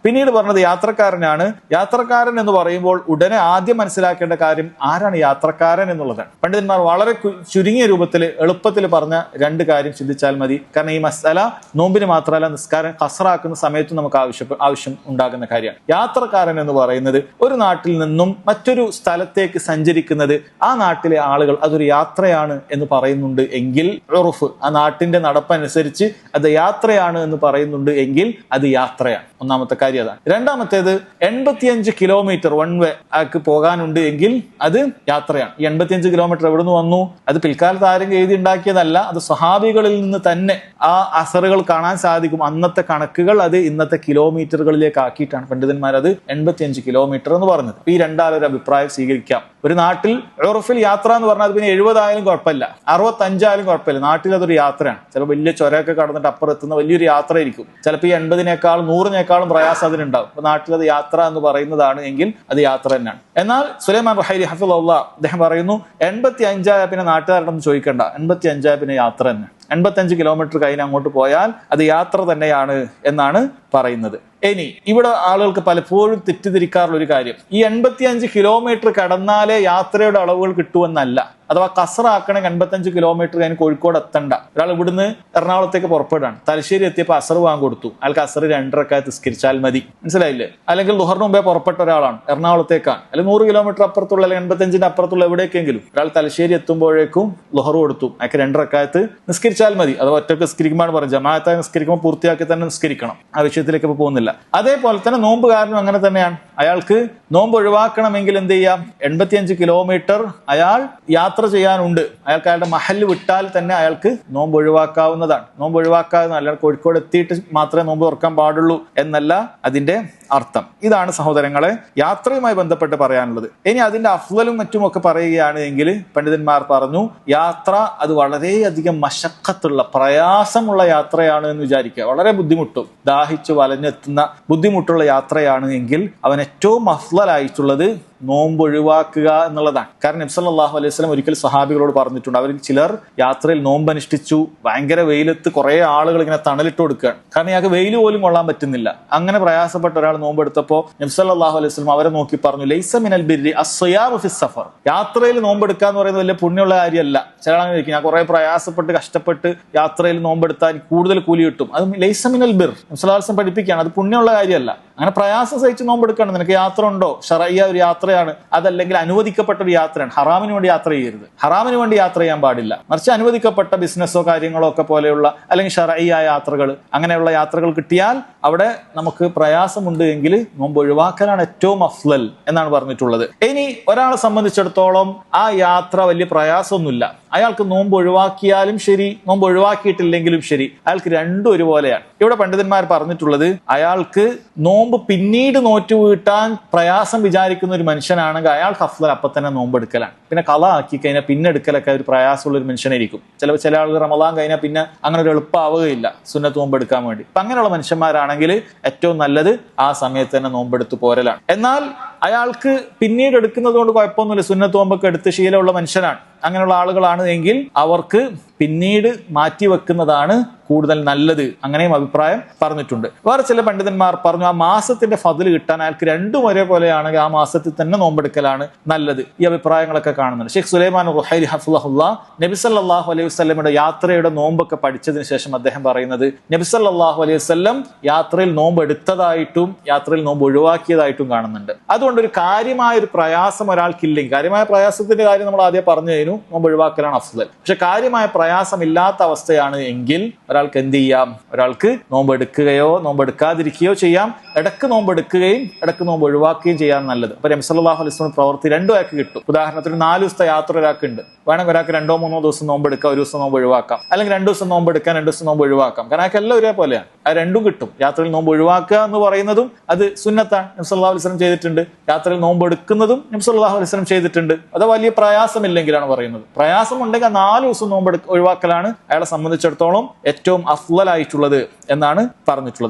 പിന്നീട് പറഞ്ഞത് യാത്രക്കാരനാണ്. യാത്രക്കാരൻ എന്ന് പറയുമ്പോൾ ഉടനെ ആദ്യം മനസ്സിലാക്കേണ്ട കാര്യം ആരാണ് യാത്രക്കാരൻ എന്നുള്ളതാണ്. പണ്ഡിതന്മാർ വളരെ ചുരുങ്ങിയ രൂപത്തിൽ എളുപ്പത്തിൽ പറഞ്ഞ രണ്ട് കാര്യം ചിന്തിച്ചാൽ മതി. കാരണം ഈ മസ്അല നോമ്പിന് മാത്രമല്ല നിസ്കാരം ഖസ്റാക്കുന്ന സമയത്തും നമുക്ക് ആവശ്യം ഉണ്ടാകുന്ന കാര്യമാണ്. യാത്രക്കാരൻ എന്ന് പറയുന്നത് ഒരു നാട്ടിൽ നിന്നും മറ്റൊരു സ്ഥലത്തേക്ക് സഞ്ചരിക്കുന്നത്, ആ നാട്ടിലെ ആളുകൾ അതൊരു യാത്രയാണ് എന്ന് പറയുന്നുണ്ട് എങ്കിൽ ഉറുഫ്, ആ നാട്ടിന്റെ നടപ്പനുസരിച്ച് അത് യാത്രയാണ് എന്ന് പറയുന്നുണ്ട് എങ്കിൽ അത് യാത്രയാണ്. ഒന്നാമത്തെ കാര്യം അതാണ്. രണ്ടാമത്തേത് 85 കിലോമീറ്റർ വൺ വേ ആക്ക് പോകാനുണ്ട് എങ്കിൽ അത് യാത്രയാണ്. ഈ 85 കിലോമീറ്റർ എവിടുന്ന് വന്നു? അത് പിൽക്കാലത്ത് ആരെങ്കിലും എഴുതി ഉണ്ടാക്കിയതല്ല. അത് സ്വഹാബികളിൽ നിന്ന് തന്നെ ആ അസറുകൾ കാണാൻ സാധിക്കും. അന്നത്തെ കണക്കുകൾ അത് ഇന്നത്തെ കിലോമീറ്ററുകളിലേക്ക് ആക്കിയിട്ടാണ് പണ്ഡിതന്മാർ അത് 85 കിലോമീറ്റർ എന്ന് പറഞ്ഞത്. ഈ രണ്ടാലൊരു അഭിപ്രായം സ്വീകരിക്കാം. ഒരു നാട്ടിൽ ഉറുഫിൽ യാത്ര എന്ന് പറഞ്ഞാൽ പിന്നെ 70 ആയാലും കുഴപ്പമില്ല, 65 ആയാലും കുഴപ്പമില്ല. നാട്ടിൽ അതൊരു യാത്രയാണ്. ചിലപ്പോൾ വലിയ ചുരമൊക്കെ കടന്നിട്ട് അപ്പുറം എത്തുന്ന വലിയൊരു യാത്ര ആയിരിക്കും. ചിലപ്പോൾ ഈ 80-നേക്കാളും 100-നേക്കാളും പ്രയാസം അതിനുണ്ടാവും. അപ്പൊ നാട്ടിൽ അത് യാത്ര എന്ന് പറയുന്നതാണ് എങ്കിൽ അത് യാത്ര തന്നെയാണ്. എന്നാൽ സുലൈമാൻ റുഹൈലി ഹഫിളുല്ലാ അദ്ദേഹം പറയുന്നു 85 ആയ പിന്നെ നാട്ടുകാരോടൊന്നും ചോദിക്കണ്ട, 85 ആയ പിന്നെ യാത്ര തന്നെ. 85 കിലോമീറ്റർ കഴിഞ്ഞ് അങ്ങോട്ട് പോയാൽ അത് യാത്ര തന്നെയാണ് എന്നാണ് പറയുന്നത്. ഇനി ഇവിടെ ആളുകൾക്ക് പലപ്പോഴും തെറ്റിദ്ധരിക്കാറുള്ള ഒരു കാര്യം, ഈ 85 കിലോമീറ്റർ കടന്നാലേ യാത്രയുടെ അളവുകൾ കിട്ടുമെന്നല്ല. അഥവാ കസറാക്കണമെങ്കിൽ 85 കിലോമീറ്റർ കഴിഞ്ഞ് കോഴിക്കോട് എത്തണ്ട. ഒരാൾ ഇവിടുന്ന് എറണാകുളത്തേക്ക് പുറപ്പെടുകയാണ്, തലശ്ശേരി എത്തിയപ്പോൾ അസർ വാങ്ങി കൊടുത്തു, അയാൾക്ക് അസർ 2 റക്അത്ത് നിസ്കരിച്ചാൽ മതി. മനസ്സിലായില്ലേ? അല്ലെങ്കിൽ ളുഹറിന് മുമ്പേ പുറപ്പെട്ട ഒരാളാണ്, എറണാകുളത്തേക്കാണ്, അല്ലെങ്കിൽ 100 കിലോമീറ്റർ അപ്പുറത്തുള്ള അല്ലെങ്കിൽ 85-ന്റെ അപ്പുറത്തുള്ള എവിടേക്കെങ്കിലും ഒരാൾ തലശ്ശേരി എത്തുമ്പോഴേക്കും ളുഹർ കൊടുത്തു, അയാൾക്ക് 2 റക്അത്ത് നിസ്കരിച്ചാൽ മതി. അത് ഒറ്റക്ക് നിസ്കരിക്കുമ്പോൾ പറഞ്ഞു, ജമാഅത്തായി നിസ്കരിക്കുമ്പോൾ പൂർത്തിയാക്കി തന്നെ നിസ്കരിക്കണം. ആ വിഷയത്തിലേക്ക് ഇപ്പൊ പോകുന്നില്ല. അതേപോലെ തന്നെ നോമ്പുകാരനും അങ്ങനെ തന്നെയാണ്. അയാൾക്ക് നോമ്പ് ഒഴിവാക്കണമെങ്കിൽ എന്ത് ചെയ്യാം? 85 കിലോമീറ്റർ അയാൾ യാത്ര ചെയ്യാനുണ്ട്. അയാൾക്ക് അയാളുടെ മഹല്ല് വിട്ടാൽ തന്നെ അയാൾക്ക് നോമ്പ് ഒഴിവാക്കാവുന്നതാണ്. നോമ്പ് ഒഴിവാക്കാവുന്ന, അല്ലാതെ കോഴിക്കോട് എത്തിയിട്ട് മാത്രമേ നോമ്പ് തുറക്കാൻ പാടുള്ളൂ എന്നല്ല അതിന്റെ അർത്ഥം. ഇതാണ് സഹോദരങ്ങളെ യാത്രയുമായി ബന്ധപ്പെട്ട് പറയാനുള്ളത്. ഇനി അതിന്റെ അഫ്ളലും മറ്റുമൊക്കെ പറയുകയാണ് എങ്കിൽ പണ്ഡിതന്മാർ പറഞ്ഞു, യാത്ര അത് വളരെയധികം മശക്കത്തുള്ള പ്രയാസമുള്ള യാത്രയാണ് എന്ന് വിചാരിക്കുക. വളരെ ബുദ്ധിമുട്ടും ദാഹിച്ചു വലഞ്ഞെത്തുന്ന ബുദ്ധിമുട്ടുള്ള യാത്രയാണ് എങ്കിൽ അവൻ ഏറ്റവും അഫ്ളലായിട്ടുള്ളത് നോമ്പ് ഒഴിവാക്കുക എന്നുള്ളതാണ്. കാരണം നബി സല്ലല്ലാഹു അലൈഹി വസല്ലം ഒരിക്കൽ സഹാബികളോട് പറഞ്ഞിട്ടുണ്ട്, അവരിൽ ചിലർ യാത്രയിൽ നോമ്പ് അനുഷ്ഠിച്ചു, ഭയങ്കര വെയിലത്ത് കുറെ ആളുകൾ ഇങ്ങനെ തണലിട്ട് കൊടുക്കുകയാണ്, കാരണം ഇയാൾക്ക് വെയിൽ പോലും കൊള്ളാൻ പറ്റുന്നില്ല. അങ്ങനെ പ്രയാസപ്പെട്ട ഒരാൾ നോമ്പ് എടുത്തപ്പോൾ നബി സല്ലല്ലാഹു അലൈഹി വസല്ലം അവരെ നോക്കി പറഞ്ഞു, ലൈസ മിനൽ ബിർരി അസ്സിയാമു ഫിസ് സഫർ. യാത്രയിൽ നോമ്പെടുക്കുക എന്ന് പറയുന്നത് വലിയ പുണ്യമുള്ള കാര്യമല്ല. ചില ആളുകൾ ചോദിക്കും, ഞാൻ കുറെ പ്രയാസപ്പെട്ട് കഷ്ടപ്പെട്ട് യാത്രയിൽ നോമ്പെടുത്താൽ കൂടുതൽ കൂലി കിട്ടും. അത് ലൈസ മിനൽ ബിർ, നബി സല്ലല്ലാഹു അലൈഹി വസല്ലം പഠിപ്പിക്കുകയാണ്, അത് പുണ്യമുള്ള കാര്യമല്ല. അങ്ങനെ പ്രയാസം സഹിച്ച് നോമ്പെടുക്കണം. നിനക്ക് യാത്ര ഉണ്ടോ? ശറഈയ ഒരു യാത്രയാണ്, അതല്ലെങ്കിൽ അനുവദിക്കപ്പെട്ട ഒരു യാത്രയാണ്. ഹറാമിന് വേണ്ടി യാത്ര ചെയ്യരുത്, ഹറാമിന് വേണ്ടി യാത്ര ചെയ്യാൻ പാടില്ല. മറിച്ച് അനുവദിക്കപ്പെട്ട ബിസിനസ്സോ കാര്യങ്ങളോ ഒക്കെ പോലെയുള്ള അല്ലെങ്കിൽ ശറഈയ യാത്രകൾ, അങ്ങനെയുള്ള യാത്രകൾ കിട്ടിയാൽ അവിടെ നമുക്ക് പ്രയാസമുണ്ട് എങ്കിൽ നോമ്പ് ഒഴിവാക്കലാണ് ഏറ്റവും അഫ്ളൽ എന്നാണ് പറഞ്ഞിട്ടുള്ളത്. ഇനി ഒരാളെ സംബന്ധിച്ചിടത്തോളം ആ യാത്ര വലിയ പ്രയാസമൊന്നുമില്ല, അയാൾക്ക് നോമ്പ് ഒഴിവാക്കിയാലും ശരി നോമ്പ് ഒഴിവാക്കിയിട്ടില്ലെങ്കിലും ശരി, അയാൾക്ക് രണ്ടും ഒരുപോലെയാണ്. ഇവിടെ പണ്ഡിതന്മാർ പറഞ്ഞിട്ടുള്ളത്, അയാൾക്ക് നോമ്പ് പിന്നീട് നോറ്റു വീട്ടാൻ പ്രയാസം വിചാരിക്കുന്ന ഒരു മനുഷ്യനാണെങ്കിൽ അയാൾക്ക് അഫ്ളൽ അപ്പൊ തന്നെ നോമ്പെടുക്കലാണ്. പിന്നെ കള ആക്കി കഴിഞ്ഞാൽ പിന്നെ എടുക്കലൊക്കെ ഒരു പ്രയാസമുള്ള ഒരു മനുഷ്യനായിരിക്കും. ചില ആളുകൾ റമദാൻ കഴിഞ്ഞാൽ പിന്നെ അങ്ങനെ ഒരു എളുപ്പമാവുകയില്ല സുന്നത്ത് നോമ്പെടുക്കാൻ വേണ്ടി. അപ്പൊ അങ്ങനെയുള്ള മനുഷ്യന്മാരാണെങ്കിൽ ഏറ്റവും നല്ലത് ആ സമയത്ത് തന്നെ നോമ്പെടുത്ത് പോരലാണ്. എന്നാൽ അയാൾക്ക് പിന്നീട് എടുക്കുന്നത് കൊണ്ട് കുഴപ്പമൊന്നുമില്ല, സുന്നത്ത് നോമ്പൊക്കെ എടുത്ത് ശീലമുള്ള മനുഷ്യനാണ്, അങ്ങനെയുള്ള ആളുകളാണ് എങ്കിൽ അവർക്ക് പിന്നീട് മാറ്റിവെക്കുന്നതാണ് കൂടുതൽ നല്ലത്. അങ്ങനെയും അഭിപ്രായം പറഞ്ഞിട്ടുണ്ട്. വേറെ ചില പണ്ഡിതന്മാർ പറഞ്ഞു, ആ മാസത്തിന്റെ ഫضل കിട്ടാൻ അയാൾക്ക് രണ്ടും ഒരേപോലെയാണെങ്കിൽ ആ മാസത്തിൽ തന്നെ നോമ്പെടുക്കലാണ് നല്ലത്. ഈ അഭിപ്രായങ്ങളൊക്കെ കാണുന്നുണ്ട്. ഷെയ്ഖ് സുലൈമാൻ റുഹൈലി ഹഫിളഹുല്ലാ നബി സല്ലല്ലാഹു അലൈഹി വസല്ലമയുടെ യാത്രയുടെ നോമ്പൊക്കെ പഠിച്ചതിന് ശേഷം അദ്ദേഹം പറയുന്നത്, നബി സല്ലല്ലാഹു അലൈഹി വസല്ലം യാത്രയിൽ നോമ്പ് എടുത്തതായിട്ടും യാത്രയിൽ നോമ്പ് ഒഴിവാക്കിയതായിട്ടും കാണുന്നുണ്ട്. അതുകൊണ്ട് ഒരു കാര്യമായ ഒരു പ്രയാസം ഒരാൾക്കില്ലെങ്കിൽ, കാര്യമായ പ്രയാസത്തിന്റെ കാര്യം നമ്മൾ ആദ്യം പറഞ്ഞു കഴിഞ്ഞു, നോമ്പ് ഒഴിവാക്കലാണ് അഫ്ളൽ. പക്ഷെ കാര്യമായ പ്രയാസമില്ലാത്ത അവസ്ഥയാണ് എങ്കിൽ ഒരാൾക്ക് എന്ത് ചെയ്യാം? ഒരാൾക്ക് നോമ്പ് എടുക്കുകയോ നോമ്പ് എടുക്കാതിരിക്കുകയോ ചെയ്യാം. ഇടക്ക് നോമ്പ് എടുക്കുകയും ഇടക്ക് നോമ്പ് ഒഴിവാക്കുകയും ചെയ്യാൻ നല്ലത്. അപ്പൊ നബി സല്ലല്ലാഹു അലൈഹി വസല്ലം പ്രവൃത്തി രണ്ടും ആൾക്ക് കിട്ടും. ഉദാഹരണത്തിന് 4 ദിവസത്തെ യാത്ര ഒരാൾക്ക് ഉണ്ട്, വേണമെങ്കിൽ ഒരാൾക്ക് 2-3 ദിവസം നോമ്പ് എടുക്കാം, ഒരു ദിവസം നോമ്പ് ഒഴിവാക്കാം, അല്ലെങ്കിൽ 2 ദിവസം നോമ്പ് എടുക്കാൻ 2 ദിവസം നോമ്പ് ഒഴിവാക്കാം. കാരണം അയാൾക്ക് എല്ലാം ഒരേപോലെയാണ്, അത് രണ്ടും കിട്ടും. യാത്രയിൽ നോമ്പ് ഒഴിവാക്കുക എന്ന് പറയുന്നതും അത് സുന്നത്താണ്, നബി സല്ലല്ലാഹു അലൈഹി വസല്ലം ചെയ്തിട്ടുണ്ട്. യാത്രയിൽ നോമ്പ് എടുക്കുന്നതും നബി സല്ലല്ലാഹു അലൈഹി വസല്ലം ചെയ്തിട്ടുണ്ട്. അത് വലിയ പ്രയാസമില്ലെങ്കിലാണ് പറയുന്നത്. പ്രയാസം ഉണ്ടെങ്കിൽ 4 ദിവസം നോമ്പ് ഒഴിവാക്കലാണ് അയാളെ സംബന്ധിച്ചിടത്തോളം ഏറ്റവും അഫ്ളലായിട്ടുള്ളത് എന്നാണ് പറഞ്ഞിട്ടുള്ളത്.